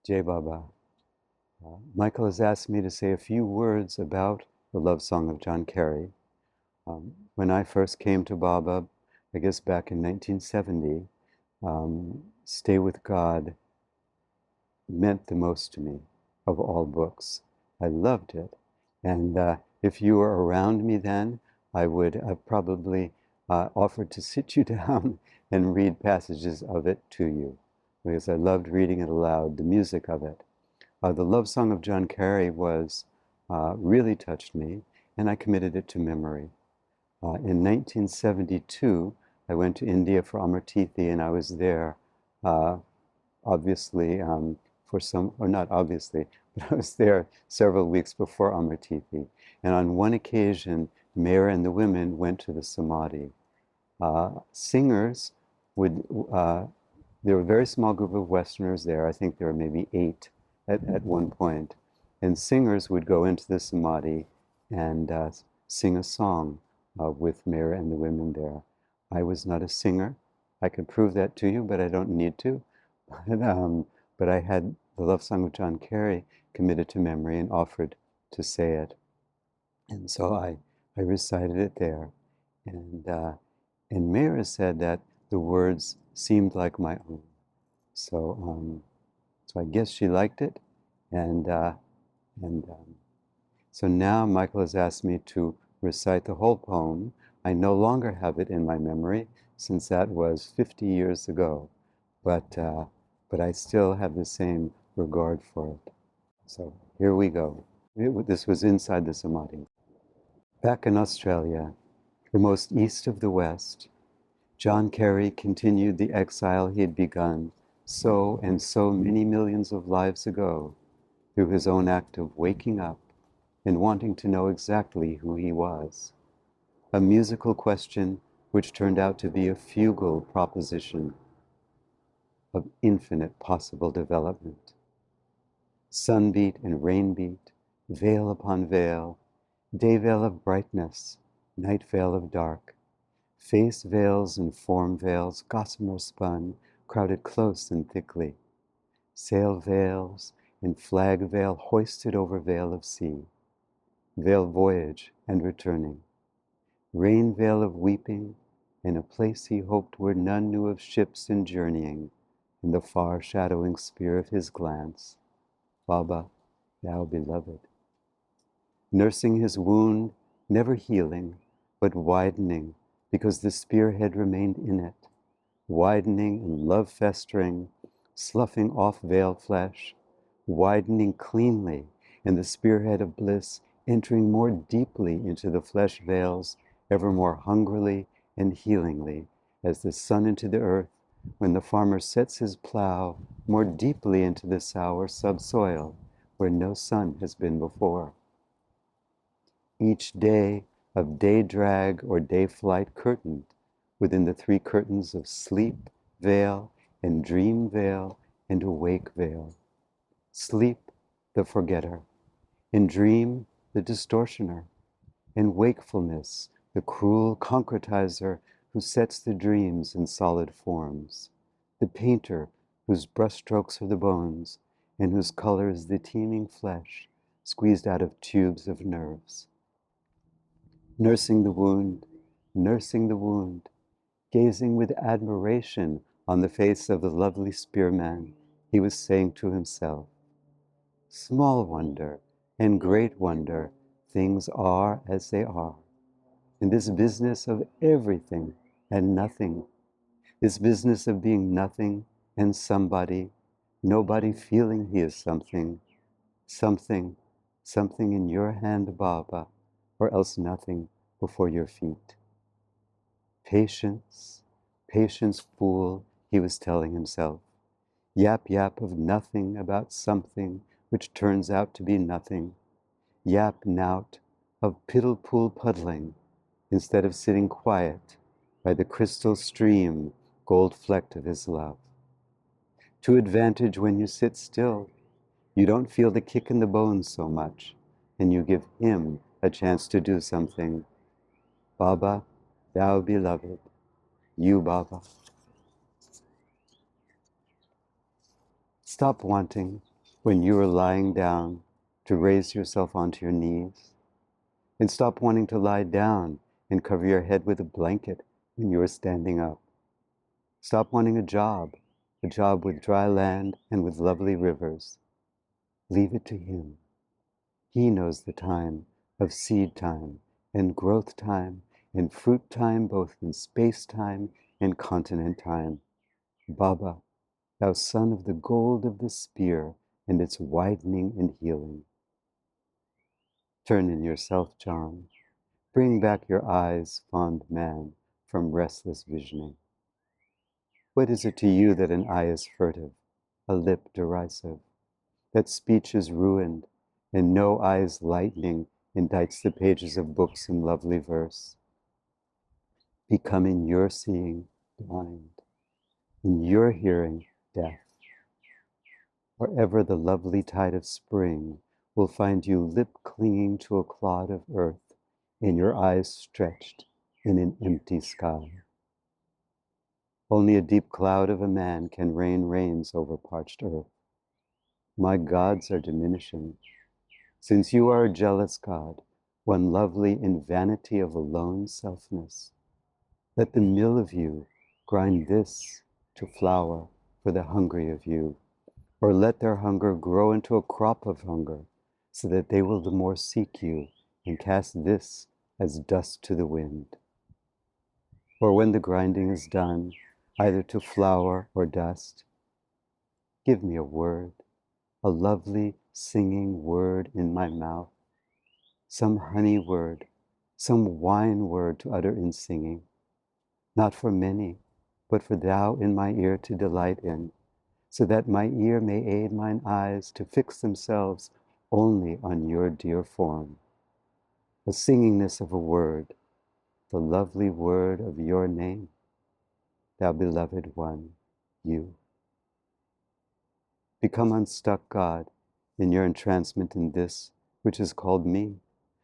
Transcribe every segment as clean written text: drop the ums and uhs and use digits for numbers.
Jai Baba. Michael has asked me to say a few words about the love song of John Kerry. When I first came to Baba, I guess back in 1970, Stay with God meant the most to me of all books. I loved it. And if you were around me then, I would have probably offered to sit you down and read passages of it to you, because I loved reading it aloud, the music of it. The love song of John Kerry really touched me, and I committed it to memory. In 1972, I went to India for Amartithi, and I was there, obviously, for some, or not obviously, but I was there several weeks before Amartithi. And on one occasion, Mayor and the women went to the Samadhi. Singers would, there were a very small group of Westerners there. I think there were maybe 8 at one point. And singers would go into the Samadhi and sing a song with Mayor and the women there. I was not a singer. I could prove that to you, but I don't need to. But I had the love song of John Kerry committed to memory and offered to say it. And so I recited it there. And Mayor said that the words seemed like my own. So I guess she liked it. And so now Michael has asked me to recite the whole poem. I no longer have it in my memory, since that was 50 years ago. But I still have the same regard for it. So here we go. This was inside the Samadhi. Back in Australia, the most east of the West, John Kerry continued the exile he had begun so and so many millions of lives ago through his own act of waking up and wanting to know exactly who he was. A musical question which turned out to be a fugal proposition of infinite possible development. Sunbeat and rainbeat, veil upon veil, day veil of brightness, night veil of dark, face veils and form veils, gossamer spun, crowded close and thickly, sail veils and flag veil hoisted over veil of sea, veil voyage and returning, rain veil of weeping, in a place he hoped where none knew of ships and journeying, in the far shadowing spear of his glance, Baba, thou beloved. Nursing his wound, never healing, but widening, because the spearhead remained in it, widening and love festering, sloughing off veil flesh, widening cleanly, and the spearhead of bliss entering more deeply into the flesh veils, ever more hungrily and healingly, as the sun into the earth, when the farmer sets his plow more deeply into the sour subsoil, where no sun has been before. Each day of day drag or day flight curtained within the 3 curtains of sleep veil and dream veil and awake veil. Sleep, the forgetter, in dream, the distortioner, in wakefulness, the cruel concretizer who sets the dreams in solid forms, the painter whose brushstrokes are the bones and whose color is the teeming flesh squeezed out of tubes of nerves. Nursing the wound, gazing with admiration on the face of the lovely spearman, he was saying to himself, small wonder and great wonder, things are as they are. In this business of everything and nothing, this business of being nothing and somebody, nobody feeling he is something, something in your hand, Baba, or else nothing before your feet. Patience, patience, fool, he was telling himself. Yap, yap of nothing about something which turns out to be nothing. Yap, nout of piddle-pool puddling, instead of sitting quiet by the crystal stream, gold-flecked of his love. To advantage when you sit still, you don't feel the kick in the bones so much, and you give him a chance to do something. Baba, thou beloved, you Baba. Stop wanting when you are lying down, to raise yourself onto your knees, and stop wanting to lie down and cover your head with a blanket when you are standing up. Stop wanting a job with dry land and with lovely rivers. Leave it to Him. He knows the time of seed time and growth time and fruit time, both in space time and continent time. Baba, thou son of the gold of the spear and its widening and healing. Turn in yourself, John. Bring back your eyes, fond man, from restless visioning. What is it to you that an eye is furtive, a lip derisive, that speech is ruined, and no eye's lightning indites the pages of books in lovely verse? Become in your seeing blind, in your hearing deaf. Wherever the lovely tide of spring will find you lip clinging to a clod of earth, and your eyes stretched in an empty sky. Only a deep cloud of a man can rain rains over parched earth. My gods are diminishing. Since you are a jealous God, one lovely in vanity of alone selfness, let the mill of you grind this to flour for the hungry of you, or let their hunger grow into a crop of hunger, so that they will the more seek you and cast this as dust to the wind. Or when the grinding is done, either to flour or dust, give me a word, a lovely singing word in my mouth, some honey word, some wine word to utter in singing, not for many, but for thou in my ear to delight in, so that my ear may aid mine eyes to fix themselves only on your dear form. A singingness of a word, the lovely word of your name, thou beloved one, you. Become unstuck, God, in your entrancement in this which is called me,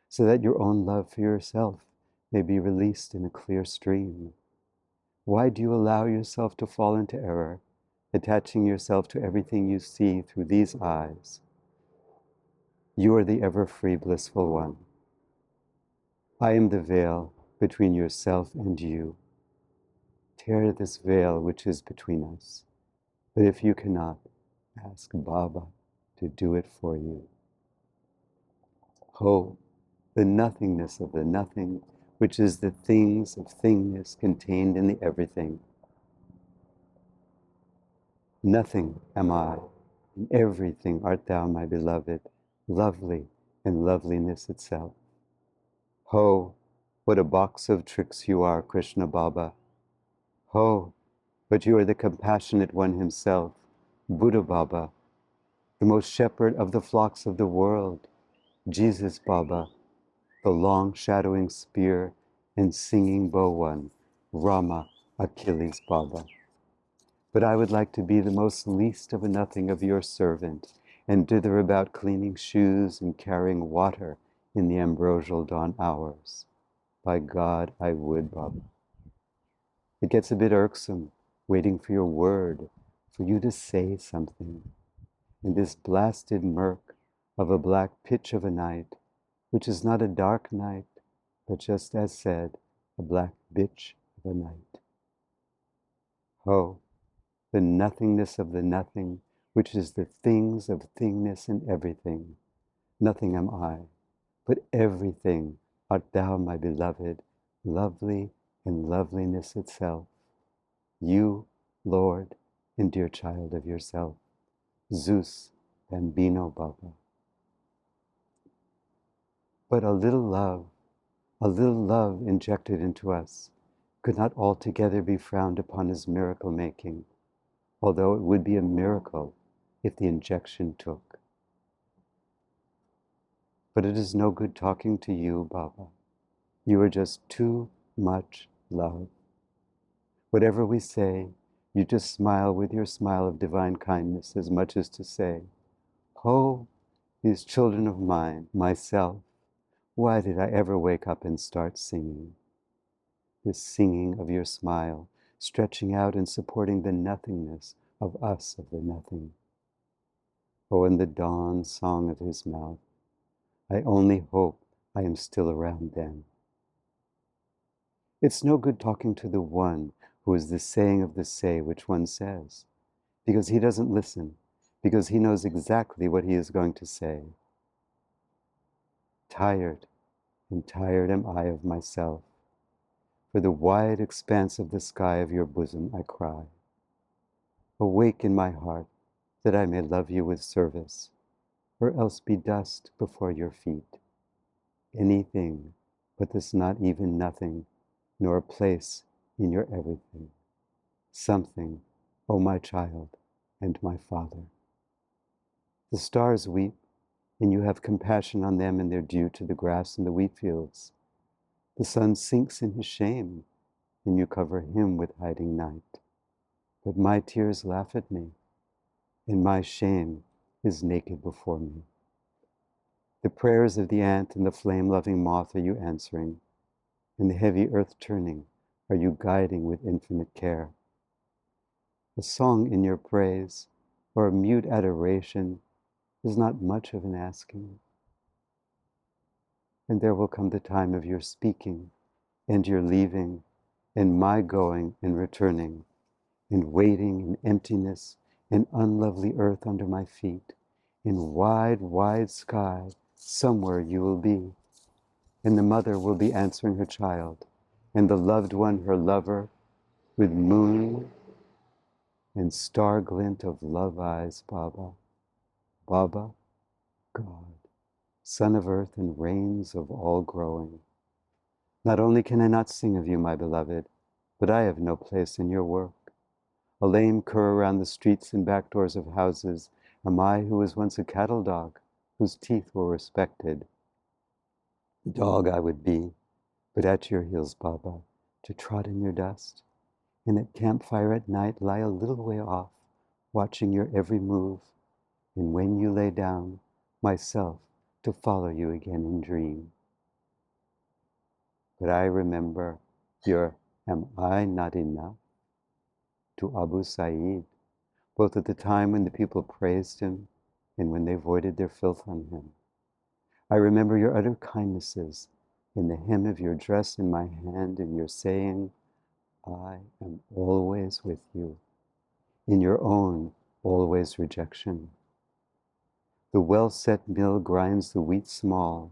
so that your own love for yourself may be released in a clear stream. Why do you allow yourself to fall into error, attaching yourself to everything you see through these eyes? You are the ever-free blissful one. I am the veil between yourself and you. Tear this veil which is between us. But if you cannot, ask Baba to do it for you. Ho, the nothingness of the nothing, which is the things of thingness contained in the everything. Nothing am I, in everything art thou, my beloved, lovely and loveliness itself. Ho, what a box of tricks you are, Krishna Baba. Ho, but you are the compassionate one himself, Buddha Baba, the most shepherd of the flocks of the world, Jesus Baba, the long shadowing spear and singing bow one, Rama Achilles Baba. But I would like to be the most least of a nothing of your servant, and dither about cleaning shoes and carrying water in the ambrosial dawn hours. By God, I would, Baba. It gets a bit irksome, waiting for your word, for you to say something, in this blasted murk of a black pitch of a night, which is not a dark night, but just as said, a black bitch of a night. Oh, the nothingness of the nothing, which is the things of thingness in everything. Nothing am I, but everything art thou, my beloved, lovely and loveliness itself. You, Lord, and dear child of yourself, Zeus Bambino Baba. But a little love injected into us could not altogether be frowned upon as miracle making, although it would be a miracle if the injection took. But it is no good talking to you, Baba. You are just too much love. Whatever we say, you just smile with your smile of divine kindness, as much as to say, "Oh, these children of mine, myself, why did I ever wake up and start singing?" This singing of your smile, stretching out and supporting the nothingness of us of the nothing. Oh, in the dawn song of his mouth, I only hope I am still around then. It's no good talking to the one who is the saying of the say which one says, because he doesn't listen, because he knows exactly what he is going to say. Tired, and tired am I of myself. For the wide expanse of the sky of your bosom I cry. Awake in my heart, that I may love you with service, or else be dust before your feet. Anything but this not even nothing, nor a place in your everything. Something, O my child and my father. The stars weep, and you have compassion on them in their due to the grass and the wheat fields. The sun sinks in his shame, and you cover him with hiding night. But my tears laugh at me, and my shame is naked before me. The prayers of the ant and the flame-loving moth are you answering, and the heavy earth turning are you guiding with infinite care. A song in your praise, or a mute adoration, is not much of an asking. And there will come the time of your speaking, and your leaving, and my going and returning, and waiting in emptiness and unlovely earth under my feet. In wide, wide sky, somewhere you will be, and the mother will be answering her child, and the loved one her lover, with moon and star glint of love eyes, Baba, Baba, God, Son of earth and rains of all growing. Not only can I not sing of you, my beloved, but I have no place in your work. A lame cur around the streets and back doors of houses am I, who was once a cattle dog, whose teeth were respected. Dog I would be, but at your heels, Baba, to trot in your dust, and at campfire at night lie a little way off, watching your every move, and when you lay down, myself to follow you again in dream. But I remember your "Am I not enough?" to Abu Sa'id, both at the time when the people praised him and when they voided their filth on him. I remember your utter kindnesses in the hem of your dress in my hand, and your saying, I am always with you, in your own always rejection. The well-set mill grinds the wheat small,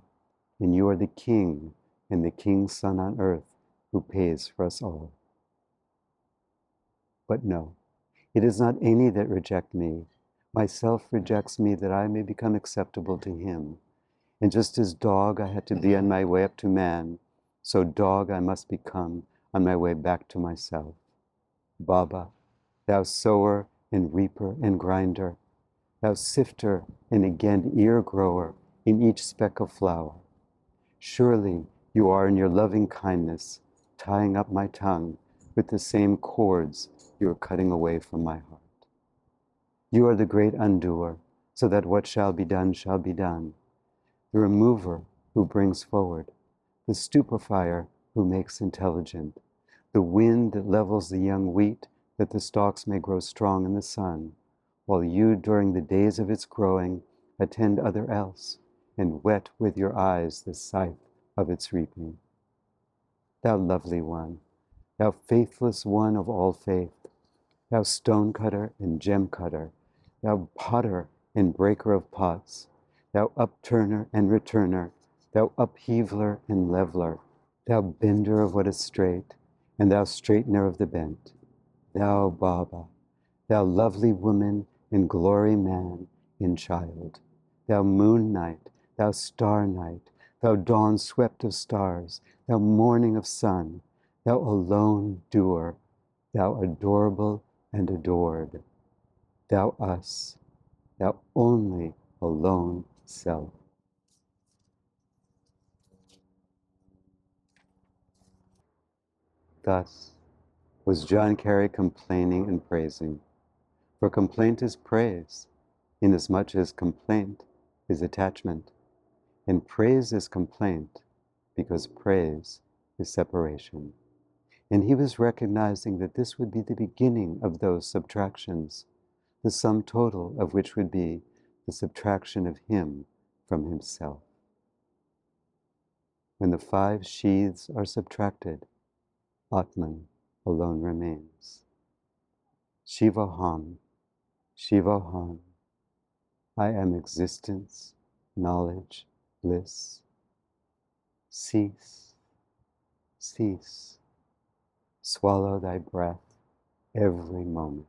and you are the king and the king's son on earth who pays for us all. But no, it is not any that reject me. Myself rejects me that I may become acceptable to him. And just as dog I had to be on my way up to man, so dog I must become on my way back to myself. Baba, thou sower and reaper and grinder, thou sifter and again ear grower in each speck of flour. Surely you are in your loving kindness tying up my tongue with the same cords you are cutting away from my heart. You are the great undoer, so that what shall be done, the remover who brings forward, the stupefier who makes intelligent, the wind that levels the young wheat that the stalks may grow strong in the sun, while you during the days of its growing attend other else and wet with your eyes the scythe of its reaping. Thou lovely one, thou faithless one of all faith, thou stone cutter and gem cutter, thou potter and breaker of pots, thou upturner and returner, thou upheaveler and leveler, thou bender of what is straight, and thou straightener of the bent, thou Baba, thou lovely woman in glory man, in child, thou moon night, thou star night, thou dawn swept of stars, thou morning of sun, thou alone doer, thou adorable and adored, thou us, thou only alone self. Thus was John Kerry complaining and praising, for complaint is praise, inasmuch as complaint is attachment, and praise is complaint, because praise is separation. And he was recognizing that this would be the beginning of those subtractions, the sum total of which would be the subtraction of him from himself. When the five sheaths are subtracted, Atman alone remains. Shivoham, Shivoham, I am existence, knowledge, bliss. Cease, cease. Swallow thy breath every moment.